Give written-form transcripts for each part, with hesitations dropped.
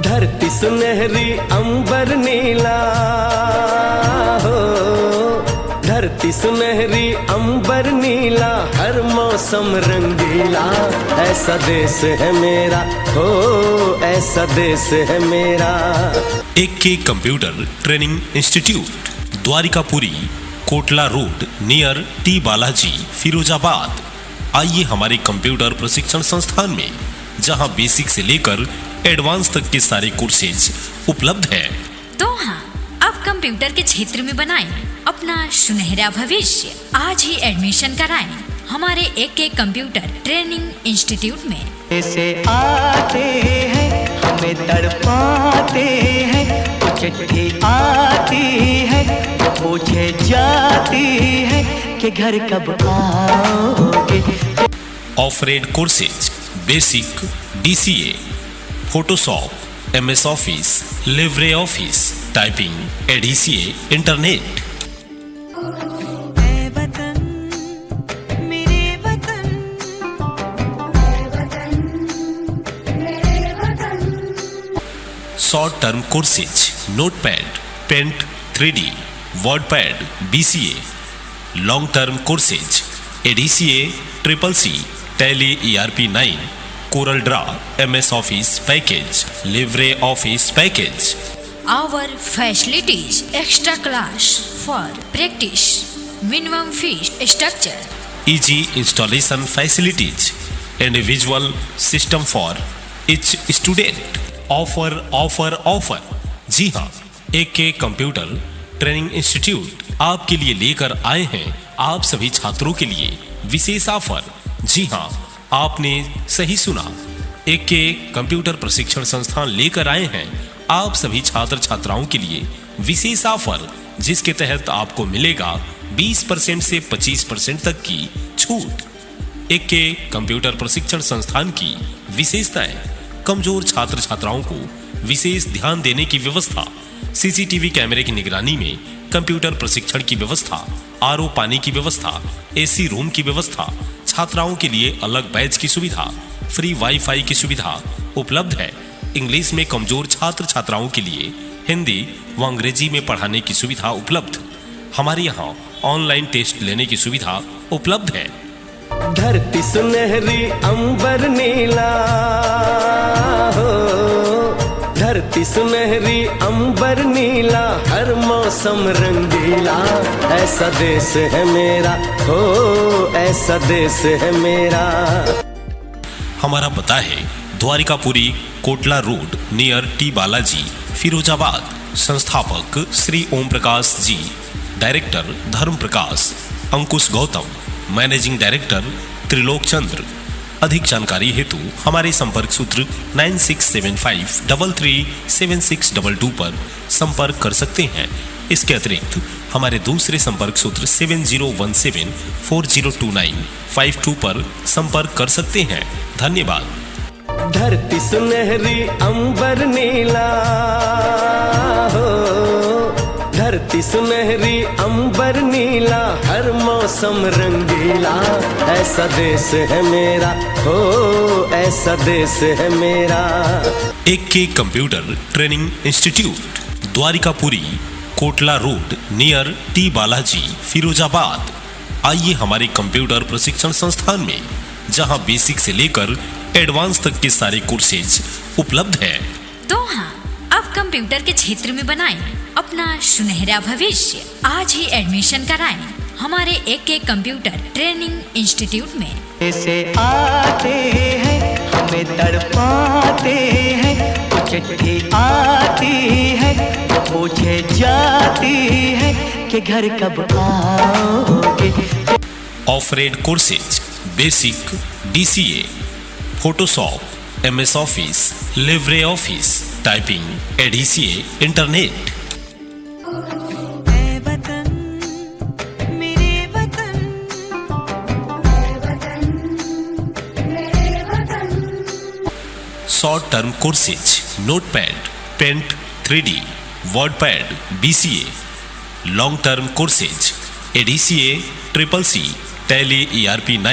धरती सुनहरी अंबर नीला हो, धरती सुनहरी अंबर नीला, हर मौसम रंगीला। ऐसा देश है मेरा हो, ऐसा देश है मेरा। AK computer training institute, Dwarikapuri, Kotla road, near T Balaji, Firozabad. आइए हमारे कंप्यूटर प्रशिक्षण संस्थान में, जहां बेसिक से लेकर एडवांस तक के सारे कोर्सेज उपलब्ध है। तो हाँ, अब कंप्यूटर के क्षेत्र में बनाएं अपना सुनहरा भविष्य। आज ही एडमिशन कराएं हमारे AK कंप्यूटर ट्रेनिंग इंस्टीट्यूट में। ऐसे आते हैं हमें तड़पाते हैं, चिट्ठी आती है पूछे जाती है कि घर कब आओगे। Offered courses basic DCA, Photoshop, MS Office, Libre Office, typing, ADCA, internet. Short term courses Notepad, Paint 3D, WordPad BCA। Long term courses ADCA, CCC, Tally ERP9, Corel Draw, MS Office package, Libre Office package. Our facilities, extra class for practice, minimum fees structure, easy installation facilities, individual system for each student। Offer offer offer. जी हाँ, AK computer training institute आपके लिए लेकर आए हैं आप सभी छात्रों के लिए विशेष ऑफर। जी हाँ, आपने सही सुना, AK कंप्यूटर प्रशिक्षण संस्थान लेकर आए हैं आप सभी छात्र छात्राओं के लिए विशेष ऑफर, जिसके तहत आपको मिलेगा 20% से 25% तक की छूट। AK कंप्यूटर प्रशिक्षण संस्थान की विशेषताएं: कमजोर छात्र छात्राओं को विशेष ध्यान देने की व्यवस्था, CCTV कैमरे की निगरानी में कंप्यूटर प्रशिक्षण की व्यवस्था, RO पानी की व्यवस्था, AC रूम की व्यवस्था, छात्राओं के लिए अलग बैच की सुविधा, फ्री वाईफाई की सुविधा उपलब्ध है। इंग्लिश में कमजोर छात्र छात्राओं के लिए हिंदी व अंग्रेजी में पढ़ाने की सुविधा उपलब्ध। हमारे यहाँ ऑनलाइन टेस्ट लेने की सुविधा उपलब्ध है। धरती सुनहरी अंबर नीला हो, धरती सुनहरी अंबर नीला, हर मौसम रंगीला। ऐसा देश है मेरा हो, ऐसा देश है मेरा। हमारा पता है Dwarikapuri, Kotla road, near T Balaji, Firozabad. संस्थापक श्री ओम प्रकाश जी, डायरेक्टर धर्म प्रकाश, अंकुश गौतम, मैनेजिंग डायरेक्टर त्रिलोक चंद्र। अधिक जानकारी हेतु हमारे संपर्क सूत्र 9675337622 पर संपर्क कर सकते हैं। इसके अतिरिक्त हमारे दूसरे संपर्क सूत्र 7017402952 पर संपर्क कर सकते हैं। धन्यवाद। धरती सुनहरी अंबर नीला हो, धरती सुनहरी अंबर नीला, हर मौसम रंगीला। ऐसा देश है मेरा हो, ऐसा देश है मेरा। AK computer training institute, Dwarikapuri, Kotla road, near T Balaji, Firozabad. आइए हमारे कंप्यूटर प्रशिक्षण संस्थान में, जहां बेसिक से लेकर एडवांस तक के सारे कोर्सेज उपलब्ध है। तो हाँ, अब कंप्यूटर के क्षेत्र में बनाएं अपना सुनहरा भविष्य। आज ही एडमिशन कराएं हमारे AK कंप्यूटर ट्रेनिंग इंस्टीट्यूट में। ऐसे आते हैं हमें तड़पाते हैं, चिट्ठी आती है पूछे जाती है कि घर कब आओगे। Offered courses basic DCA, Photoshop, MS Office, Libre Office, typing, ADCA, internet. Short term courses Notepad, Paint 3D, WordPad BCA। Long term courses ADCA, CCC, Tally ERP9,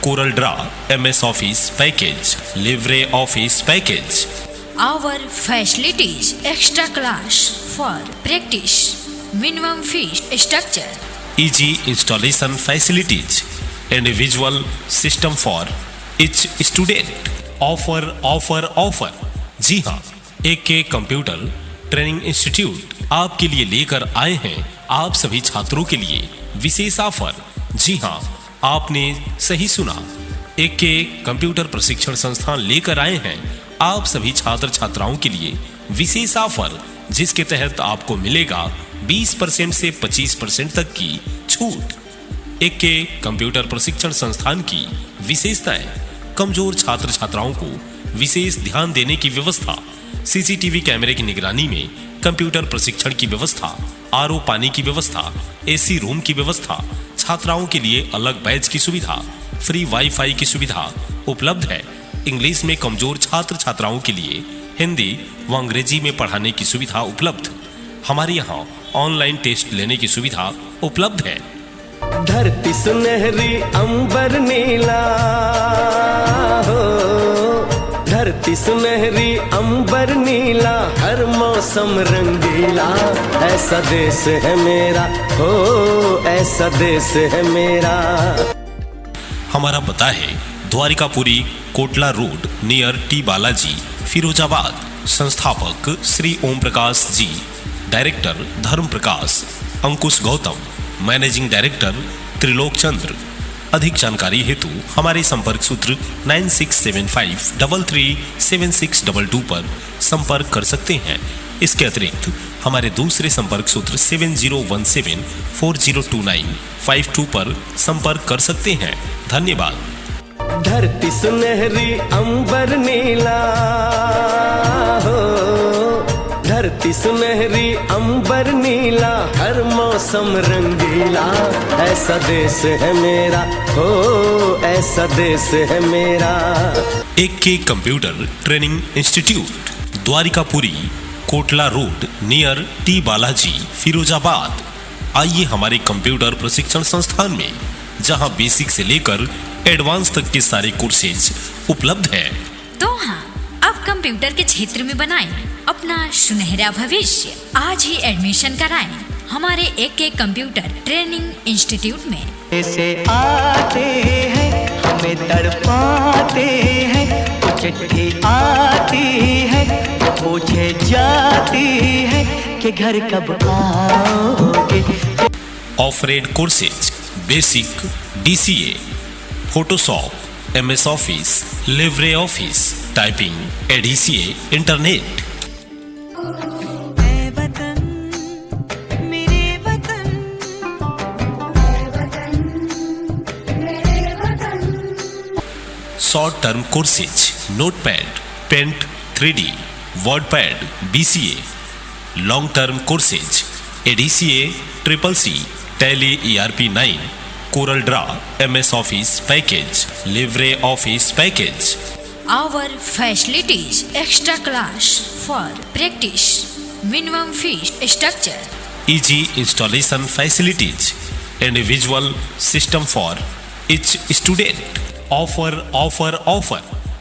Corel Draw, MS Office package, Libre Office package. Our facilities extra class for practice. Minimum fees structure. Easy installation facilities and a visual system for each student. Offer. जी हाँ, AK computer training institute आपके लिए लेकर आए हैं आप सभी छात्रों के लिए विशेष ऑफर। जी हाँ, आपने सही सुना, AK कंप्यूटर प्रशिक्षण संस्थान लेकर आए हैं आप सभी छात्र छात्राओं के लिए विशेष ऑफर, जिसके तहत आपको मिलेगा 20% से 25% तक की छूट। AK कंप्यूटर प्रशिक्षण संस्थान की विशेषताएं: कमजोर छात्र छात्राओं को विशेष ध्यान देने की व्यवस्था, CCTV कैमरे की निगरानी में कंप्यूटर प्रशिक्षण की व्यवस्था, RO पानी की व्यवस्था, AC रूम की व्यवस्था, छात्राओं के लिए अलग बैच की सुविधा, फ्री वाईफाई की सुविधा उपलब्ध है। इंग्लिश में कमजोर छात्र छात्राओं के लिए हिंदी व अंग्रेजी में पढ़ाने की सुविधा उपलब्ध। हमारे यहाँ ऑनलाइन टेस्ट लेने की सुविधा उपलब्ध है। धरती सुनहरी अंबर नीला हो, धरती सुनहरी अंबर नीला, हर मौसम रंगीला, ऐसा देश है मेरा हो, ऐसा देश है मेरा। हमारा पता है Dwarikapuri Kotla road near T Balaji Firozabad. संस्थापक श्री ओम प्रकाश जी, डायरेक्टर धर्म प्रकाश, अंकुश गौतम, मैनेजिंग डायरेक्टर त्रिलोक चंद्र। अधिक जानकारी हेतु हमारे संपर्क सूत्र 9675337622 पर संपर्क कर सकते हैं। इसके अतिरिक्त हमारे दूसरे संपर्क सूत्र 7017402952 पर संपर्क कर सकते हैं। धन्यवाद। धरती सुनहरी अंबर नीला हो, धरती सुनहरी अंबर नीला, हर मौसम रंगीला, ऐसा देश है मेरा हो, ऐसा देश है मेरा। AK computer training institute, Dwarikapuri Kotla road near T Balaji Firozabad. आइए हमारे कंप्यूटर प्रशिक्षण संस्थान में, जहां बेसिक से लेकर एडवांस तक के सारे कोर्सेज उपलब्ध है। तो हाँ, अब कंप्यूटर के क्षेत्र में बनाएं अपना सुनहरा भविष्य। आज ही एडमिशन कराएं हमारे AK कंप्यूटर ट्रेनिंग इंस्टीट्यूट में। ऐसे आते हैं हमें तड़पाते हैं, कुछ चिट्ठी आती है तो पूछे जाती है कि घर कब आओगे। Offered courses: basic DCA, Photoshop, MS Office, Libre Office, typing, ADCA, internet. Short term courses: Notepad, Paint 3D, WordPad, BCA। Long term courses: ADCA, CCC, Tally ERP9, Corel Draw, MS Office package, Libre Office package. Our facilities extra class for practice. Minimum fees structure. Easy installation facilities and a visual system for each student. Offer.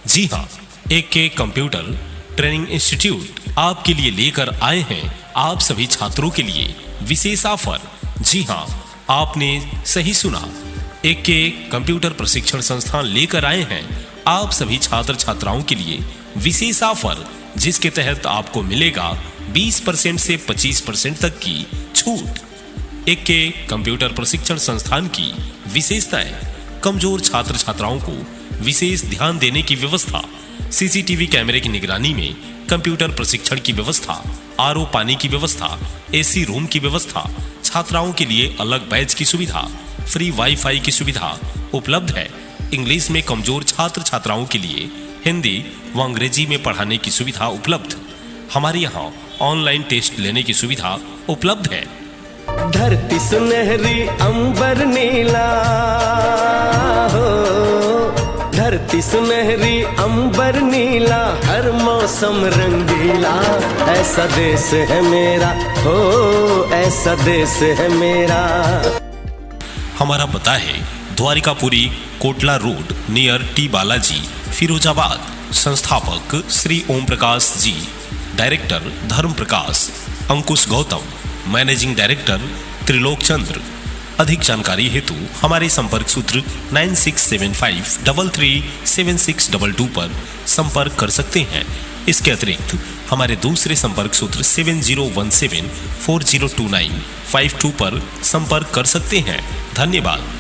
जी हाँ, AK computer training institute आपके लिए लेकर आए हैं आप सभी छात्रों के लिए विशेष ऑफर। जी हाँ, आपने सही सुना, AK कंप्यूटर प्रशिक्षण संस्थान लेकर आए हैं आप सभी छात्र छात्राओं के लिए विशेष ऑफर, जिसके तहत आपको मिलेगा 20% से 25% तक की छूट। AK कंप्यूटर प्रशिक्षण संस्थान की विशेषताएं: कमजोर छात्र छात्राओं को विशेष ध्यान देने की व्यवस्था, CCTV कैमरे की निगरानी में कंप्यूटर प्रशिक्षण की व्यवस्था, RO पानी की व्यवस्था, AC रूम की व्यवस्था, छात्राओं के लिए अलग बैच की सुविधा, फ्री वाईफाई की सुविधा उपलब्ध है। इंग्लिश में कमजोर छात्र छात्राओं के लिए हिंदी व अंग्रेजी में पढ़ाने की सुविधा उपलब्ध। हमारे यहाँ ऑनलाइन टेस्ट लेने की सुविधा उपलब्ध है। धरती सुनहरी अंबर नीला हो, धरती सुनहरी अंबर नीला, हर मौसम रंगीला, ऐसा देश है मेरा हो, ऐसा देश है मेरा। हमारा पता है Dwarikapuri Kotla road near T Balaji Firozabad. संस्थापक श्री ओम प्रकाश जी, डायरेक्टर धर्म प्रकाश, अंकुश गौतम, मैनेजिंग डायरेक्टर त्रिलोक चंद्र। अधिक जानकारी हेतु हमारे संपर्क सूत्र 9675337622 पर संपर्क कर सकते हैं। इसके अतिरिक्त हमारे दूसरे संपर्क सूत्र 7017402952 पर संपर्क कर सकते हैं। धन्यवाद।